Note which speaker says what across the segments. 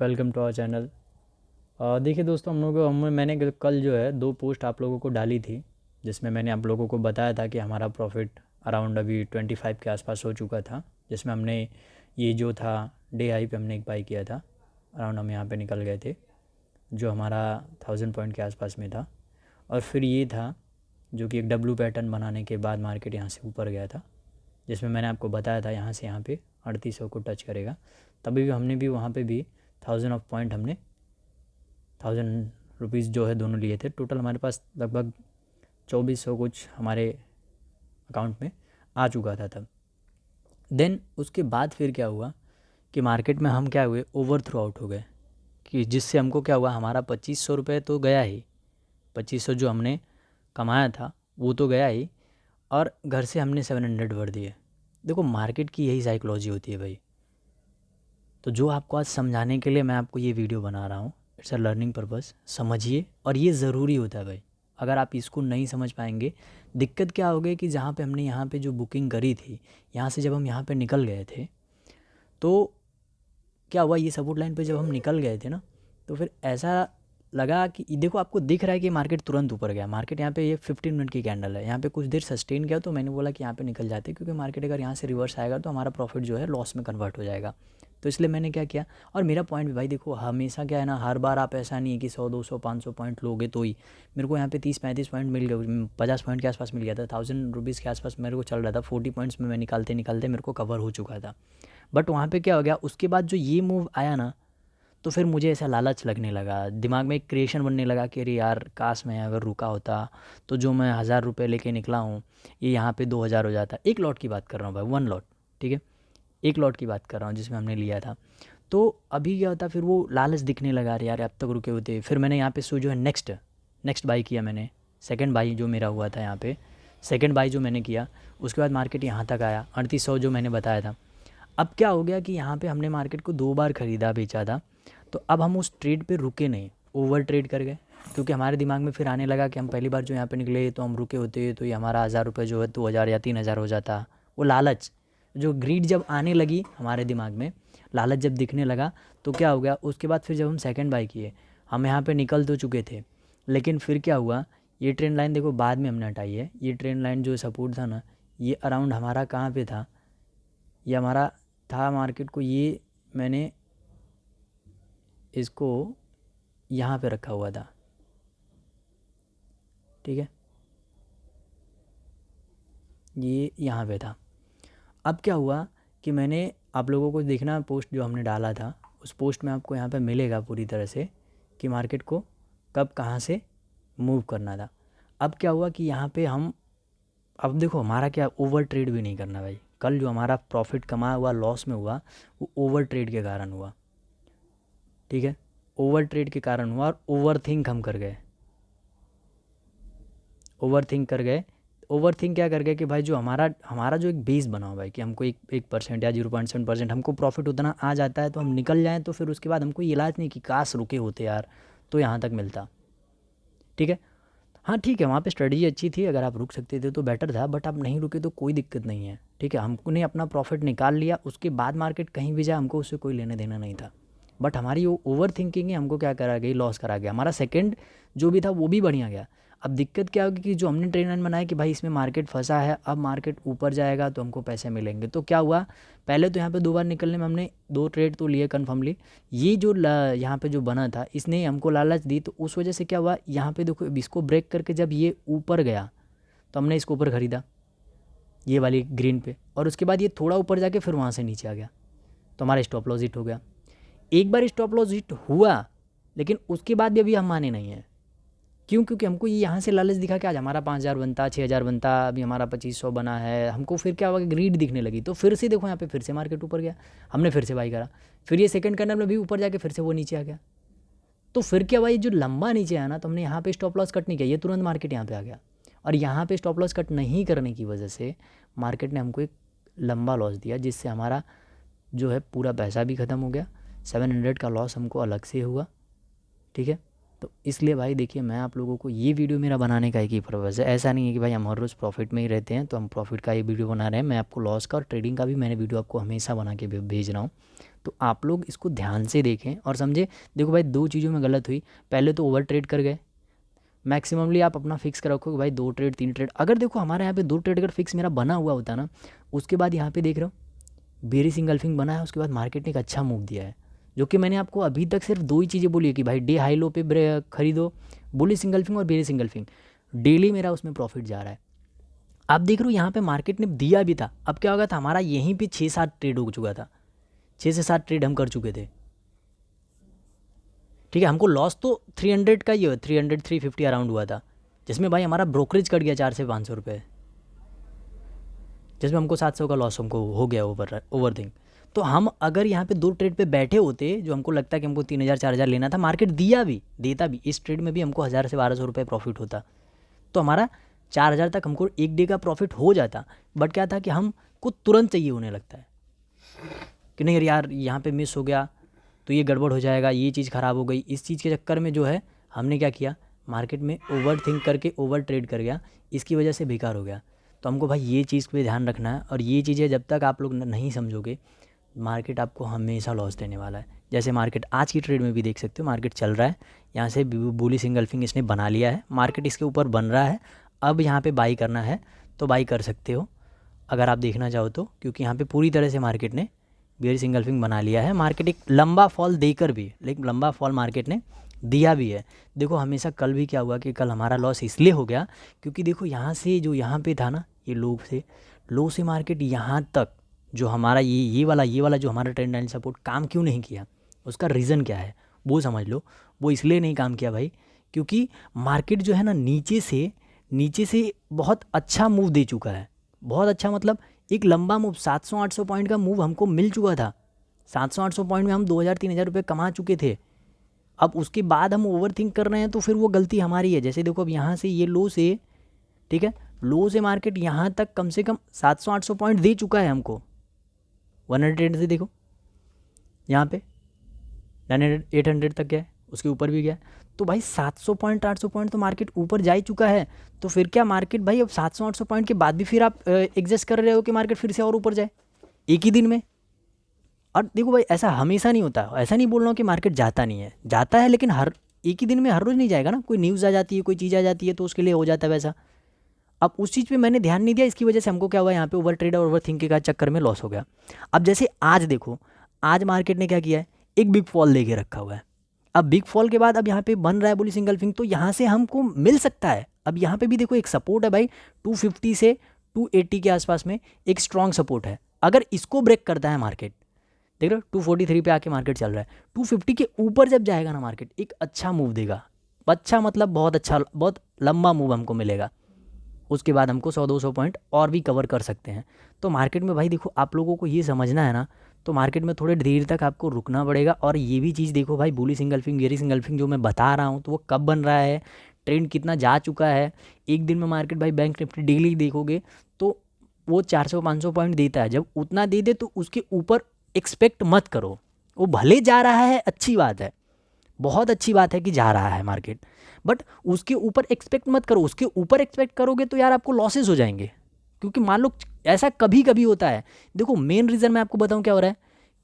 Speaker 1: Welcome to our channel. देखिए दोस्तों, मैंने कल जो है 2 पोस्ट आप लोगों को डाली थी, जिसमें मैंने आप लोगों को बताया था कि हमारा प्रॉफिट अराउंड अभी 25 के आसपास हो चुका था। जिसमें हमने ये जो था डे हाई पे हमने एक बाई किया था, अराउंड हम यहाँ पे निकल गए थे, जो हमारा 1000 पॉइंट के आसपास में था। और फिर ये था जो कि एक डब्लू पैटर्न बनाने के बाद मार्केट यहाँ से ऊपर गया था, जिसमें मैंने आपको बताया था यहाँ से यहाँ पे 3800 को टच करेगा। तभी भी हमने भी वहाँ पे भी 1000 ऑफ पॉइंट हमने 1000 रुपीज़ जो है दोनों लिए थे। टोटल हमारे पास लगभग 2400 कुछ हमारे अकाउंट में आ चुका था तब। देन उसके बाद फिर क्या हुआ कि मार्केट में हम क्या हुए, ओवर थ्रू आउट हो गए, कि जिससे हमको क्या हुआ, हमारा 2500 रुपये तो गया ही, 2500 जो हमने कमाया था वो तो गया ही, और घर से हमने 700 भर दिए। देखो मार्केट की यही साइकोलॉजी होती है भाई। तो जो आपको आज समझाने के लिए मैं आपको ये वीडियो बना रहा हूँ, इट्स अ लर्निंग पर्पस, समझिए। और ये ज़रूरी होता है भाई। अगर आप इसको नहीं समझ पाएंगे, दिक्कत क्या हो गई कि जहाँ पे हमने यहाँ पे जो बुकिंग करी थी, यहाँ से जब हम यहाँ पे निकल गए थे, तो क्या हुआ, ये सपोर्ट लाइन पे जब हम निकल गए थे ना, तो फिर ऐसा लगा कि देखो आपको दिख रहा है कि मार्केट तुरंत ऊपर गया। मार्केट यहाँ पे ये 15 मिनट की कैंडल है, यहाँ पे कुछ देर सस्टेन किया, तो मैंने बोला कि यहाँ पे निकल जाते, क्योंकि मार्केट अगर यहाँ से रिवर्स आएगा तो हमारा प्रॉफिट जो है लॉस में कन्वर्ट हो जाएगा। तो इसलिए मैंने क्या किया, और मेरा पॉइंट भी भाई देखो, हमेशा क्या है ना, हर बार आप ऐसा नहीं है कि 100 200 500 पॉइंट लोगे तो ही। मेरे को यहाँ पे 30-35 पॉइंट मिल गए, 50 पॉइंट के आसपास मिल गया था, 1000 रुपीज़ के आसपास मेरे को चल रहा था। 40 पॉइंट्स में मैं निकालते निकालते मेरे को कवर हो चुका था। बट वहाँ पे क्या हो गया, उसके बाद जो ये मूव आया ना, तो फिर मुझे ऐसा लालच लगने लगा, दिमाग में एक क्रिएशन बनने लगा कि अरे यार, काश मैं अगर रुका होता तो जो मैं 1000 रुपये लेके निकला हूँ, ये यहाँ पे 2000 हो जाता। एक लॉट की बात कर रहा हूँ भाई, 1 लॉट, ठीक है, एक लॉट की बात कर रहा हूँ जिसमें हमने लिया था। तो अभी क्या होता, फिर वो लालच दिखने लगा, अरे यार अब तक रुके होते। फिर मैंने यहाँ पे जो है नेक्स्ट बाई किया मैंने, सेकंड बाई जो मेरा हुआ था यहाँ पे, सेकंड बाई जो मैंने किया, उसके बाद मार्केट यहाँ तक आया 3800 जो मैंने बताया था। अब क्या हो गया कि यहाँ पे हमने मार्केट को 2 बार ख़रीदा बेचा था, तो अब हम उस ट्रेड पे रुके नहीं, ओवर ट्रेड कर गए। क्योंकि हमारे दिमाग में फिर आने लगा कि हम पहली बार जो यहाँ पे निकले तो हम रुके होते तो ये हमारा 1000 रुपये जो है 2000 या 3000 हो जाता। वो लालच, जो ग्रीड जब आने लगी हमारे दिमाग में, लालच जब दिखने लगा, तो क्या हो गया, उसके बाद फिर जब हम सेकंड बाई किए, हम यहाँ पे निकल तो चुके थे, लेकिन फिर क्या हुआ, ये ट्रेंड लाइन देखो बाद में हमने हटाई है। ये ट्रेंड लाइन जो सपोर्ट था ना, ये अराउंड हमारा कहाँ पे था, ये हमारा था मार्केट को, ये मैंने इसको यहाँ पे रखा हुआ था, ठीक है, ये यहाँ पे था। अब क्या हुआ कि मैंने आप लोगों को देखना, पोस्ट जो हमने डाला था, उस पोस्ट में आपको यहाँ पे मिलेगा पूरी तरह से कि मार्केट को कब कहाँ से मूव करना था। अब क्या हुआ कि यहाँ पे हम, अब देखो हमारा क्या, ओवर ट्रेड भी नहीं करना भाई। कल जो हमारा प्रॉफिट कमाया हुआ लॉस में हुआ, वो ओवर ट्रेड के कारण हुआ, ठीक है, ओवर ट्रेड के कारण हुआ। और ओवर थिंक हम कर गए, ओवर थिंक कर गए। ओवर थिंक क्या कर गए कि भाई जो हमारा हमारा जो एक बेस बना हुआ भाई, कि हमको 1% या 0.7% हमको प्रॉफिट उतना आ जाता है, तो हम निकल जाएँ, तो फिर उसके बाद हमको ये इलाज नहीं कि काश रुके होते यार तो यहाँ तक मिलता, ठीक है। हाँ ठीक है, वहाँ पे स्ट्रेटजी अच्छी थी, अगर आप रुक सकते थे तो बेटर था, बट आप नहीं रुके तो कोई दिक्कत नहीं है, ठीक है। हमने अपना प्रॉफिट निकाल लिया, उसके बाद मार्केट कहीं भी जाए हमको उससे कोई लेना देना नहीं था। बट हमारी वो ओवर थिंकिंग ही हमको क्या करा गई, लॉस करा गया। हमारा सेकंड जो भी था वो भी बढ़िया गया। अब दिक्कत क्या होगी कि जो हमने ट्रेंड लाइन बनाया कि भाई इसमें मार्केट फंसा है, अब मार्केट ऊपर जाएगा तो हमको पैसे मिलेंगे, तो क्या हुआ, पहले तो यहाँ पे 2 बार निकलने में हमने 2 ट्रेड तो लिए कन्फर्मली। ये जो यहाँ पे जो बना था, इसने हमको लालच दी, तो उस वजह से क्या हुआ, यहाँ पे देखो इसको ब्रेक करके जब ये ऊपर गया तो हमने इसको ऊपर ख़रीदा, ये वाली ग्रीन पे, और उसके बाद ये थोड़ा ऊपर जाके फिर वहाँ से नीचे आ गया, तो हमारा स्टॉप लॉस हिट हो गया। एक बार स्टॉप लॉस हिट हुआ, लेकिन उसके बाद भी अभी हम माने नहीं हैं। क्यों? क्योंकि हमको ये यहाँ से लालच दिखा कि आज हमारा 5000 बनता, 6000 बनता, अभी हमारा 2500 बना है। हमको फिर क्या हुआ कि ग्रीड दिखने लगी, तो फिर से देखो यहाँ पे फिर से मार्केट ऊपर गया, हमने फिर से बाई करा, फिर ये सेकंड कैंडल में भी ऊपर जाके फिर से वो नीचे आ गया। तो फिर क्या हुआ, ये जो लंबा नीचे आया ना, तो हमने यहाँ पे स्टॉप लॉस कट नहीं किया, ये तुरंत मार्केट यहाँ पे आ गया। और यहाँ पे स्टॉप लॉस कट नहीं करने की वजह से मार्केट ने हमको एक लंबा लॉस दिया, जिससे हमारा जो है पूरा पैसा भी ख़त्म हो गया। 700 का लॉस हमको अलग से हुआ, ठीक है। तो इसलिए भाई देखिए, मैं आप लोगों को ये वीडियो मेरा बनाने का एक ही पर्पज़ है। ऐसा नहीं है कि भाई हम हर रोज़ प्रॉफिट में ही रहते हैं तो हम प्रॉफिट का ये वीडियो बना रहे हैं। मैं आपको लॉस का और ट्रेडिंग का भी मैंने वीडियो आपको हमेशा बना के भेज रहा हूँ। तो आप लोग इसको ध्यान से देखें और समझे। देखो भाई, दो चीज़ों में गलत हुई। पहले तो ओवर ट्रेड कर गए, मैक्सिममली आप अपना फिक्स कर रखो कि भाई 2 ट्रेड 3 ट्रेड। अगर देखो हमारे यहाँ पे 2 ट्रेड अगर फिक्स मेरा बना हुआ होता ना, उसके बाद यहाँ पे देख रहे हो बेरिश इंगल्फिंग बना है, उसके बाद मार्केट ने एक अच्छा मूव दिया है, जो कि मैंने आपको अभी तक सिर्फ 2 ही चीज़ें बोली है कि भाई डे हाई लो पे खरीदो, बुलिश इंगल्फिंग और बेरिश इंगल्फिंग। डेली मेरा उसमें प्रॉफिट जा रहा है। आप देख रहे हो यहाँ पे मार्केट ने दिया भी था, अब क्या होगा था, हमारा यहीं पे 6-7 ट्रेड हो चुका था, 6 से 7 ट्रेड हम कर चुके थे। ठीक है, हमको लॉस तो 300 का ही हो, 300 350 अराउंड हुआ था, जिसमें भाई हमारा ब्रोकरेज कट गया 400 से 500 रुपये, जिसमें हमको 700 का लॉस हमको हो गया ओवर थिंग। तो हम अगर यहाँ पे 2 ट्रेड पे बैठे होते, जो हमको लगता है कि हमको 3000 4000 लेना था, मार्केट दिया भी देता भी, इस ट्रेड में भी हमको 1000 से 1200 रुपये प्रॉफिट होता, तो हमारा 4000 तक हमको एक डे का प्रॉफिट हो जाता। बट क्या था कि हमको तुरंत चाहिए होने लगता है कि नहीं यार यहाँ पे मिस हो गया तो ये गड़बड़ हो जाएगा, ये चीज़ ख़राब हो गई। इस चीज़ के चक्कर में जो है हमने क्या किया, मार्केट में ओवर थिंक करके ओवर ट्रेड कर गया, इसकी वजह से बेकार हो गया। तो हमको भाई ये चीज़ पे ध्यान रखना है, और ये चीज़ें जब तक आप लोग नहीं समझोगे, मार्केट आपको हमेशा लॉस देने वाला है। जैसे मार्केट आज की ट्रेड में भी देख सकते हो, मार्केट चल रहा है, यहाँ से बुलिश इंगल्फिंग इसने बना लिया है, मार्केट इसके ऊपर बन रहा है। अब यहाँ पे बाई करना है तो बाई कर सकते हो अगर आप देखना चाहो तो, क्योंकि यहाँ पे पूरी तरह से मार्केट ने बेयरिश इंगल्फिंग बना लिया है। मार्केट एक लंबा फॉल देकर भी, लेकिन लंबा फॉल मार्केट ने दिया भी है। देखो हमेशा कल भी क्या हुआ कि कल हमारा लॉस इसलिए हो गया क्योंकि देखो यहाँ से जो यहाँ पे था ना, ये लो से मार्केट यहाँ तक जो हमारा ये वाला जो हमारा ट्रेंड लाइन सपोर्ट काम क्यों नहीं किया, उसका रीज़न क्या है वो समझ लो। वो इसलिए नहीं काम किया भाई क्योंकि मार्केट जो है ना नीचे से बहुत अच्छा मूव दे चुका है। बहुत अच्छा मतलब एक लंबा मूव, 700-800 पॉइंट का मूव हमको मिल चुका था। 700-800 पॉइंट में हम 2000-3000 रुपये कमा चुके थे। अब उसके बाद हम ओवर थिंक कर रहे हैं तो फिर वो गलती हमारी है। जैसे देखो अब यहाँ से ये लो से, ठीक है, लो से मार्केट यहाँ तक कम से कम 700-800 पॉइंट दे चुका है हमको। 100 से देखो यहाँ पे 900-800 तक गया है, उसके ऊपर भी गया है। तो भाई 700 पॉइंट 800 पॉइंट तो मार्केट ऊपर जा ही चुका है। तो फिर क्या मार्केट भाई अब 700-800 पॉइंट के बाद भी फिर आप एग्जिस्ट कर रहे हो कि मार्केट फिर से और ऊपर जाए एक ही दिन में। और देखो भाई ऐसा हमेशा नहीं होता, ऐसा नहीं बोल रहा हूँ कि मार्केट जाता नहीं है, जाता है, लेकिन हर एक ही दिन में हर रोज़ नहीं जाएगा ना। कोई न्यूज़ आ जाती है, कोई चीज़ आ जाती है तो उसके लिए हो जाता है वैसा। अब उस चीज़ पे मैंने ध्यान नहीं दिया, इसकी वजह से हमको क्या हुआ, यहाँ पे ओवर ट्रेड और ओवर थिंकिंग का चक्कर में लॉस हो गया। अब जैसे आज देखो, आज मार्केट ने क्या किया है, एक बिग फॉल लेके रखा हुआ है। अब बिग फॉल के बाद अब यहाँ पे बन रहा है बुलिश इंगल्फिंग, तो यहाँ से हमको मिल सकता है। अब यहाँ पे भी देखो एक सपोर्ट है भाई, 250 से 280 के आसपास में एक स्ट्रॉन्ग सपोर्ट है। अगर इसको ब्रेक करता है मार्केट, देख रहे हो 243 पे आके मार्केट चल रहा है, 250 के ऊपर जब जाएगा ना मार्केट, एक अच्छा मूव देगा। अच्छा मतलब बहुत अच्छा, बहुत लंबा मूव हमको मिलेगा। उसके बाद हमको 100-200 पॉइंट और भी कवर कर सकते हैं। तो मार्केट में भाई देखो आप लोगों को ये समझना है ना, तो मार्केट में थोड़े देर तक आपको रुकना पड़ेगा। और ये भी चीज़ देखो भाई, बुलिश इंगल्फिंग बेयरिश इंगल्फिंग जो मैं बता रहा हूँ, तो वो कब बन रहा है, ट्रेंड कितना जा चुका है। एक दिन में मार्केट भाई बैंक निफ्टी डेली देखोगे तो वो 400-500 पॉइंट देता है। जब उतना दे दे तो उसके ऊपर एक्सपेक्ट मत करो। वो भले जा रहा है, अच्छी बात है, बहुत अच्छी बात है कि जा रहा है मार्केट, बट उसके ऊपर एक्सपेक्ट मत करो। उसके ऊपर एक्सपेक्ट करोगे तो यार आपको लॉसेस हो जाएंगे। क्योंकि मान लो ऐसा कभी कभी होता है। देखो मेन रीज़न मैं आपको बताऊं क्या हो रहा है,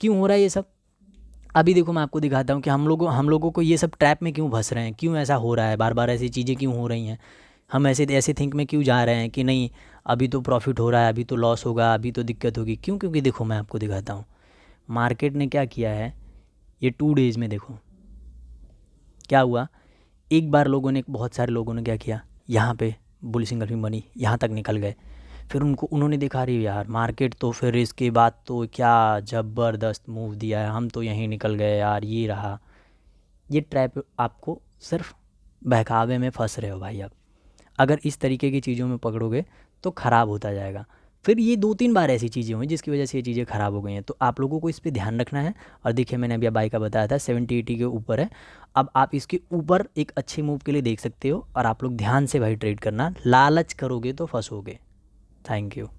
Speaker 1: क्यों हो रहा है ये सब। अभी देखो मैं आपको दिखाता हूँ कि हम लोगों को ये सब ट्रैप में क्यों फंस रहे हैं, क्यों ऐसा हो रहा है, बार बार ऐसी चीज़ें क्यों हो रही हैं, हम ऐसे ऐसे थिंक में क्यों जा रहे हैं कि नहीं अभी तो प्रॉफिट हो रहा है, अभी तो लॉस होगा, अभी तो दिक्कत होगी। क्यों? क्योंकि देखो मैं आपको दिखाता हूँ मार्केट ने क्या किया है। ये 2 डेज़ में देखो क्या हुआ। एक बार बहुत सारे लोगों ने क्या किया, यहाँ पे बुलिश इंगल्फिंग बनी, यहाँ तक निकल गए। फिर उन्होंने देखा रही यार मार्केट तो फिर इसके बाद तो क्या ज़बरदस्त मूव दिया है, हम तो यहीं निकल गए यार, ये रहा। ये ट्रैप आपको सिर्फ बहकावे में फंस रहे हो भाई। अब अगर इस तरीके की चीज़ों में पकड़ोगे तो ख़राब होता जाएगा। फिर ये 2-3 बार ऐसी चीज़ें हुई जिसकी वजह से ये चीज़ें ख़राब हो गई हैं। तो आप लोगों को इस पे ध्यान रखना है। और देखिए मैंने अभी बाई का बताया था 70-80 के ऊपर है। अब आप इसके ऊपर एक अच्छे मूव के लिए देख सकते हो। और आप लोग ध्यान से भाई ट्रेड करना, लालच करोगे तो फंसोगे। Thank you.